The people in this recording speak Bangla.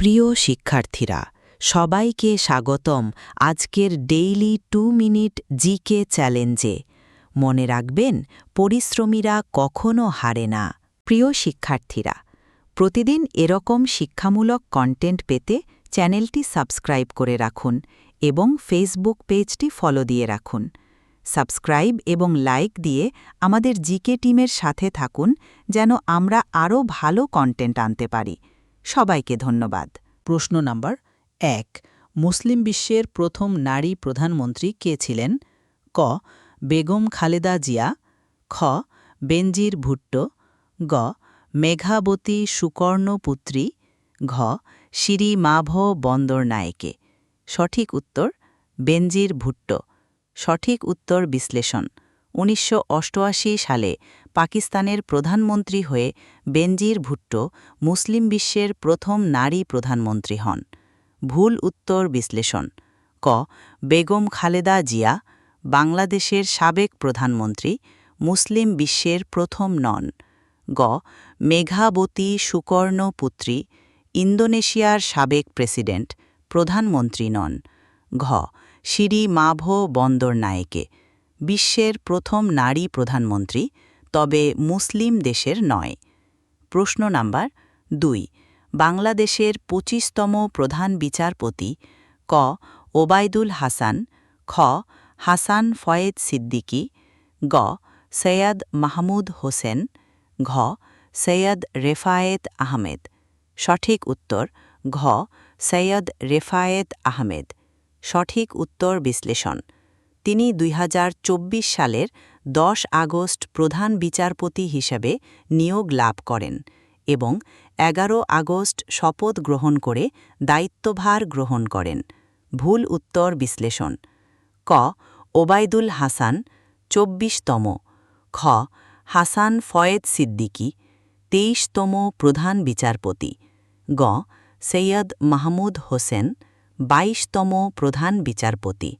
প্রিয় শিক্ষার্থীরা, সবাইকে স্বাগতম আজকের ডেইলি 2 মিনিট জিকে চ্যালেঞ্জে। মনে রাখবেন, পরিশ্রমীরা কখনো হারে না। প্রিয় শিক্ষার্থীরা, প্রতিদিন এরকম শিক্ষামূলক কন্টেন্ট পেতে চ্যানেলটি সাবস্ক্রাইব করে রাখুন এবং ফেসবুক পেজটি ফলো দিয়ে রাখুন। সাবস্ক্রাইব এবং লাইক দিয়ে আমাদের জিকে টিমের সাথে থাকুন, যেন আমরা আরও ভালো কন্টেন্ট আনতে পারি। সবাইকে ধন্যবাদ। প্রশ্ন নাম্বার 1। মুসলিম বিশ্বের প্রথম নারী প্রধানমন্ত্রী কে ছিলেন? ক. বেগম খালেদা জিয়া, খ. বেনজির ভুট্টো, গ. মেঘাবতী সুকর্ণপুত্রী, ঘ. শিরি মাভ বন্দরনায়েকে। সঠিক উত্তর বেনজির ভুট্টো। সঠিক উত্তর বিশ্লেষণ। 1988 সালে পাকিস্তানের প্রধানমন্ত্রী হয়ে বেনজির ভুট্টো মুসলিম বিশ্বের প্রথম নারী প্রধানমন্ত্রী হন। ভুল উত্তর বিশ্লেষণ। ক. বেগম খালেদা জিয়া, বাংলাদেশের সাবেক প্রধানমন্ত্রী, মুসলিম বিশ্বের প্রথম নন। গ. মেঘাবতী সুকর্ণপুত্রী, ইন্দোনেশিয়ার সাবেক প্রেসিডেন্ট, প্রধানমন্ত্রী নন। ঘ. শিরি মাভ বন্দরনায়েকে, বিশ্বের প্রথম নারী প্রধানমন্ত্রী, তবে মুসলিম দেশের নয়। প্রশ্ন নাম্বার 2। বাংলাদেশের 25তম প্রধান বিচারপতি ক. ওবায়দুল হাসান, খ. হাসান ফয়েজ সিদ্দিকী, গ. সৈয়দ মাহমুদ হোসেন, ঘ. সৈয়দ রেফায়েত আহমেদ। সঠিক উত্তর ঘ. সৈয়দ রেফায়েত আহমেদ। সঠিক উত্তর বিশ্লেষণ। তিনি 2024 সালের 10 আগস্ট প্রধান বিচারপতি হিসেবে নিয়োগ লাভ করেন এবং 11 আগস্ট শপথ গ্রহণ করে দায়িত্বভার গ্রহণ করেন। ভুল উত্তর বিশ্লেষণ। ক. ওবায়দুল হাসান, 24তম, খ. হাসান ফয়েজ সিদ্দিকী, 23তম প্রধান বিচারপতি, গ. সৈয়দ মাহমুদ হোসেন, 22তম প্রধান বিচারপতি।